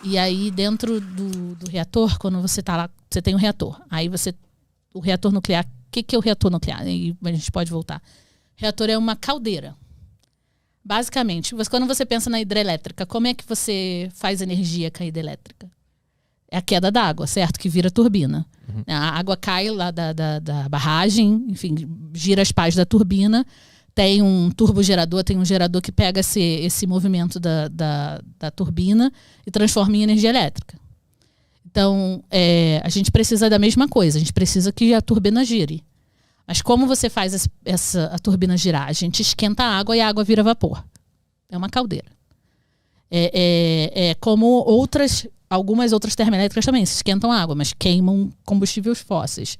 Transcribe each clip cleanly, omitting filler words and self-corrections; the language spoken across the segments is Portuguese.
E aí, dentro do reator, quando você tá lá, você tem um reator. Aí o reator nuclear, o que é o reator nuclear? Aí a gente pode voltar. O reator é uma caldeira. Basicamente, quando você pensa na hidrelétrica, como é que você faz energia com a hidrelétrica? É a queda da água, certo? Que vira turbina. Uhum. A água cai lá da barragem, enfim, gira as pás da turbina. Tem um turbogerador, tem um gerador que pega esse movimento da turbina e transforma em energia elétrica. Então, a gente precisa da mesma coisa. A gente precisa que a turbina gire. Mas como você faz a turbina girar? A gente esquenta a água e a água vira vapor. É uma caldeira. Como algumas outras termoelétricas também se esquentam a água, mas queimam combustíveis fósseis.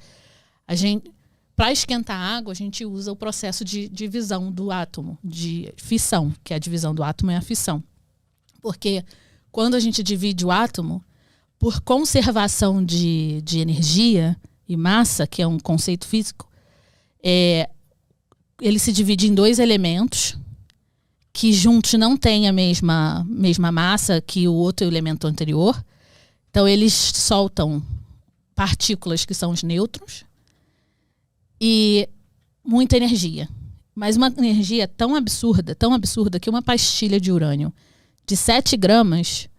Para esquentar a água, a gente usa o processo de divisão do átomo, de fissão, que a divisão do átomo é a fissão. Porque quando a gente divide o átomo, por conservação de energia e massa, que é um conceito físico, ele se divide em dois elementos que juntos não têm a mesma massa que o outro elemento anterior. Então, eles soltam partículas que são os nêutrons e muita energia. Mas uma energia tão absurda, que uma pastilha de urânio de 7 gramas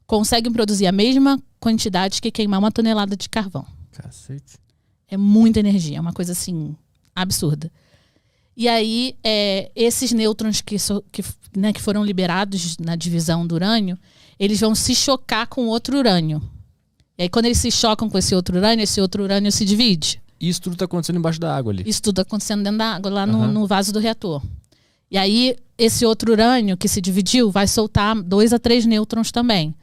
consegue produzir a mesma quantidade que queimar uma tonelada de carvão. Cacete. É muita energia, é uma coisa assim, absurda. E aí, esses nêutrons que foram liberados na divisão do urânio, eles vão se chocar com outro urânio. E aí, quando eles se chocam com esse outro urânio se divide. Isso tudo está acontecendo embaixo da água ali? Isso tudo está acontecendo dentro da água, lá no vaso do reator. E aí, esse outro urânio que se dividiu vai soltar 2 a 3 nêutrons também.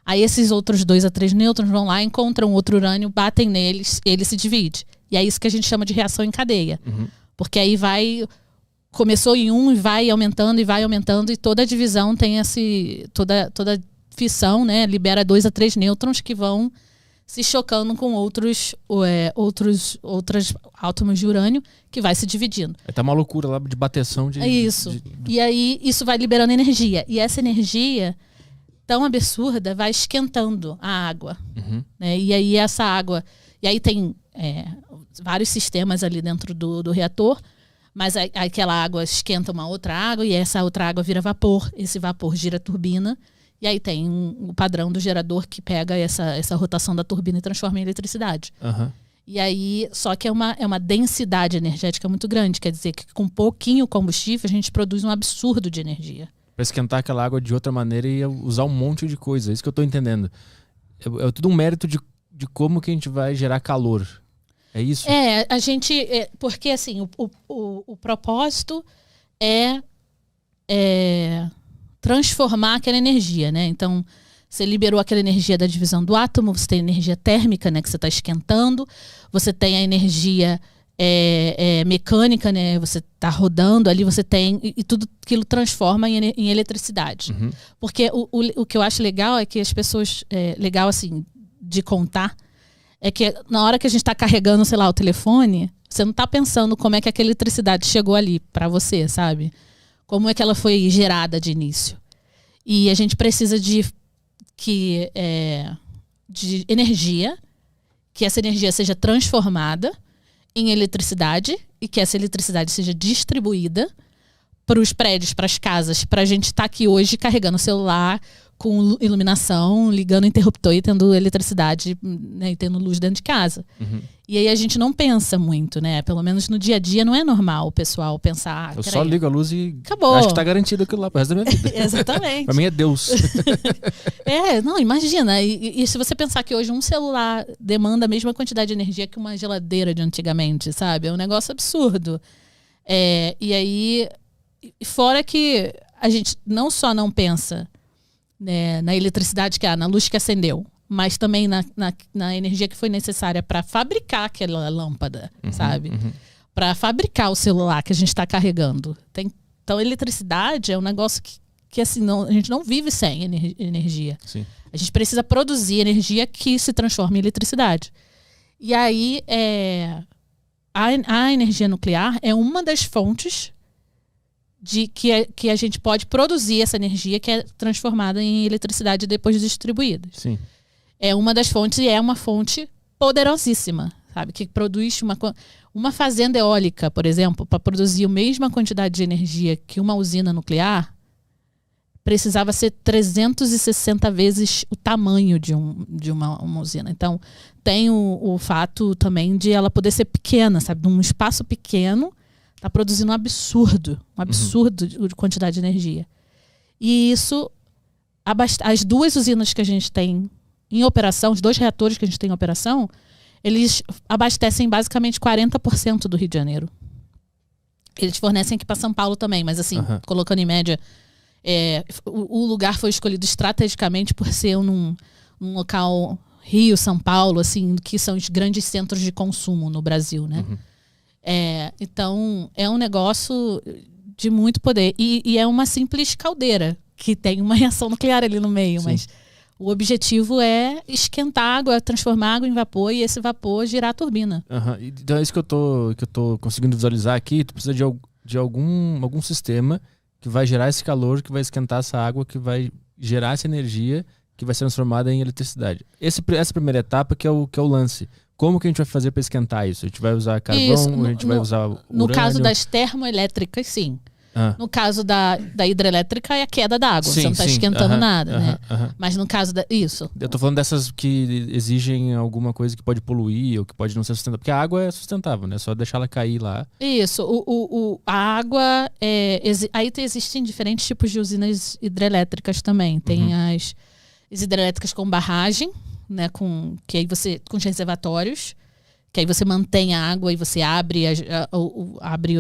Aí, esses outros 2 a 3 nêutrons vão lá, encontram outro urânio, batem neles, ele se divide. E é isso que a gente chama de reação em cadeia. Uhum. Porque aí começou em um e vai aumentando, e toda a divisão tem toda fissão, né? Libera 2 a 3 nêutrons que vão se chocando com outros átomos de urânio que vai se dividindo. Tá uma loucura lá de bateção de... É isso. E aí isso vai liberando energia. E essa energia tão absurda vai esquentando a água. Uhum. Né? E aí essa água... E aí tem vários sistemas ali dentro do reator, mas aquela água esquenta uma outra água e essa outra água vira vapor. Esse vapor gira a turbina. E aí tem o padrão do gerador que pega essa rotação da turbina e transforma em eletricidade. Uhum. E aí, só que é uma densidade energética muito grande. Quer dizer que com pouquinho combustível a gente produz um absurdo de energia. Para esquentar aquela água de outra maneira e usar um monte de coisa. É isso que eu estou entendendo. É tudo um mérito de como que a gente vai gerar calor. É isso? A gente... porque assim, o propósito é transformar aquela energia, né? Então, você liberou aquela energia da divisão do átomo, você tem energia térmica, né? Que você está esquentando, você tem a energia mecânica, né? Você está rodando ali, você tem... E tudo aquilo transforma em eletricidade. Uhum. Porque o que eu acho legal é que as pessoas... legal, assim, de contar, é que na hora que a gente está carregando, sei lá, o telefone, você não está pensando como é que aquela eletricidade chegou ali para você, sabe? Como é que ela foi gerada de início. E a gente precisa de energia, que essa energia seja transformada em eletricidade e que essa eletricidade seja distribuída para os prédios, para as casas, para a gente estar aqui hoje carregando o celular com iluminação, ligando o interruptor e tendo eletricidade, né, e tendo luz dentro de casa. Uhum. E aí a gente não pensa muito, né? Pelo menos no dia a dia não é normal o pessoal pensar... Eu só ligo a luz e acabou. Acho que tá garantido aquilo lá pro resto da minha vida. Exatamente. Pra mim é Deus. Não, imagina. E se você pensar que hoje um celular demanda a mesma quantidade de energia que uma geladeira de antigamente, sabe? É um negócio absurdo. E aí, fora que a gente não só não pensa... né, na eletricidade na luz que acendeu, mas também na energia que foi necessária para fabricar aquela lâmpada, sabe? Uhum. Para fabricar o celular que a gente está carregando. Então, a eletricidade é um negócio que assim, a gente não vive sem energia. Sim. A gente precisa produzir energia que se transforma em eletricidade. E aí, a energia nuclear é uma das fontes que a gente pode produzir essa energia que é transformada em eletricidade e depois distribuída. Sim. É uma das fontes e é uma fonte poderosíssima, sabe? Que produz uma fazenda eólica, por exemplo, para produzir a mesma quantidade de energia que uma usina nuclear, precisava ser 360 vezes o tamanho de uma usina. Então, tem o fato também de ela poder ser pequena, sabe? Num espaço pequeno, está produzindo um absurdo de quantidade de energia. E isso, as duas usinas que a gente tem em operação, os 2 reatores que a gente tem em operação, eles abastecem basicamente 40% do Rio de Janeiro. Eles fornecem aqui para São Paulo também, mas assim, colocando em média, o lugar foi escolhido estrategicamente por ser num local Rio, São Paulo, assim, que são os grandes centros de consumo no Brasil, né? Então, é um negócio de muito poder. E é uma simples caldeira, que tem uma reação nuclear ali no meio, Sim. mas o objetivo é esquentar água, transformar água em vapor e esse vapor girar a turbina. Então é isso que eu tô conseguindo visualizar aqui. Tu precisa de algum sistema que vai gerar esse calor, que vai esquentar essa água, que vai gerar essa energia, que vai ser transformada em eletricidade. Essa primeira etapa que é o lance. Como que a gente vai fazer para esquentar isso? A gente vai usar carvão, a gente vai usar urânio? No caso das termoelétricas, sim. No caso da hidrelétrica é a queda da água. Você não está esquentando nada, né? Mas no caso isso. Eu tô falando dessas que exigem alguma coisa que pode poluir ou que pode não ser sustentável. Porque a água é sustentável, né? É só deixar ela cair lá. Isso. A água... aí existem diferentes tipos de usinas hidrelétricas também. Tem as hidrelétricas com barragem, né? Com os reservatórios. Que aí você mantém a água e você abre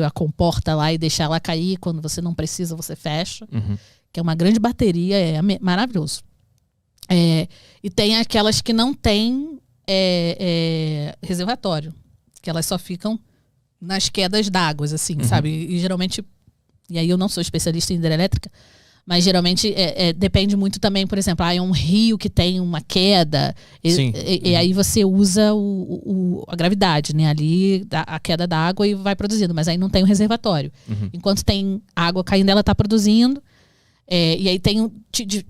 a comporta lá e deixa ela cair. Quando você não precisa, você fecha. Que é uma grande bateria, é maravilhoso. E tem aquelas que não têm reservatório. Que elas só ficam nas quedas d'água, assim, sabe? E geralmente... E aí eu não sou especialista em hidrelétrica, mas geralmente depende muito também, por exemplo, é um rio que tem uma queda, e aí você usa a gravidade, né? Ali, a queda da água e vai produzindo, mas aí não tem um reservatório. Enquanto tem água caindo, ela está produzindo, e aí tem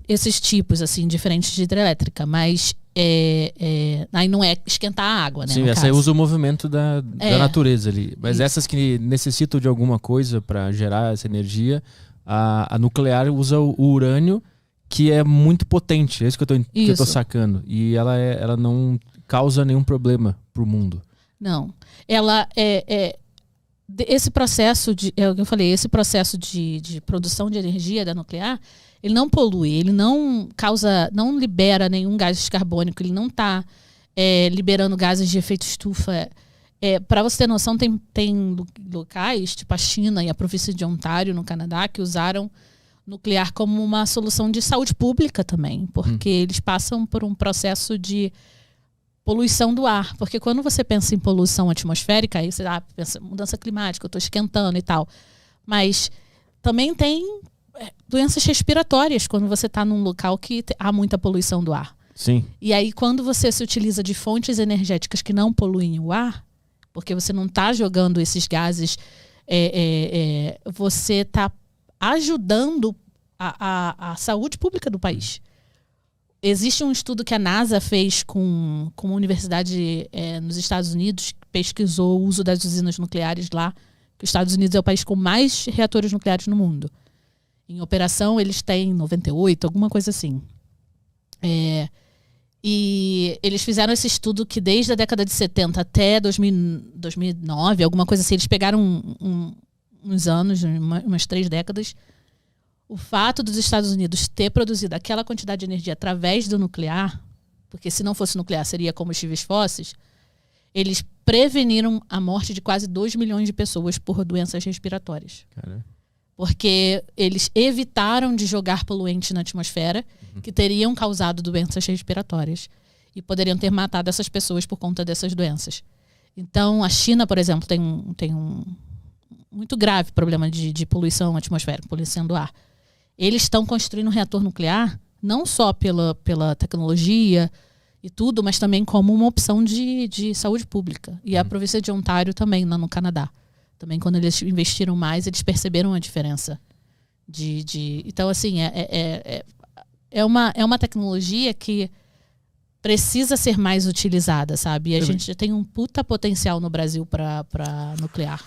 esses tipos, assim, diferentes de hidrelétrica, mas aí não é esquentar a água, né? Sim, essa aí usa o movimento da natureza ali. Mas essas que necessitam de alguma coisa para gerar essa energia... A nuclear usa o urânio, que é muito potente. É isso que eu tô sacando. E ela não causa nenhum problema pro mundo. Não. Ela esse processo é o que eu falei, esse processo de produção de energia da nuclear, ele não polui, ele não libera nenhum gás carbônico, ele não está liberando gases de efeito estufa. Para você ter noção, tem locais, tipo a China e a província de Ontário, no Canadá, que usaram nuclear como uma solução de saúde pública também, porque eles passam por um processo de poluição do ar. Porque quando você pensa em poluição atmosférica, aí você pensa mudança climática, eu estou esquentando e tal. Mas também tem doenças respiratórias quando você está num local que há muita poluição do ar. Sim. E aí, quando você se utiliza de fontes energéticas que não poluem o ar, porque você não está jogando esses gases, você está ajudando a saúde pública do país. Existe um estudo que a NASA fez com uma universidade nos Estados Unidos, que pesquisou o uso das usinas nucleares lá, que os Estados Unidos é o país com mais reatores nucleares no mundo. Em operação, eles têm 98, alguma coisa assim. E eles fizeram esse estudo que desde a década de 70 até 2009, alguma coisa assim, eles pegaram uns anos, umas 3 décadas. O fato dos Estados Unidos ter produzido aquela quantidade de energia através do nuclear, porque se não fosse nuclear seria combustíveis fósseis, eles preveniram a morte de quase 2 milhões de pessoas por doenças respiratórias. Caramba. Porque eles evitaram de jogar poluentes na atmosfera que teriam causado doenças respiratórias e poderiam ter matado essas pessoas por conta dessas doenças. Então, a China, por exemplo, tem um muito grave problema de poluição atmosférica, poluição do ar. Eles estão construindo um reator nuclear não só pela tecnologia e tudo, mas também como uma opção de saúde pública. E a província de Ontário também, lá no Canadá. Também quando eles investiram mais, eles perceberam a diferença. Então, assim, é uma tecnologia que precisa ser mais utilizada, sabe? E a gente tem um puta potencial no Brasil para nuclear.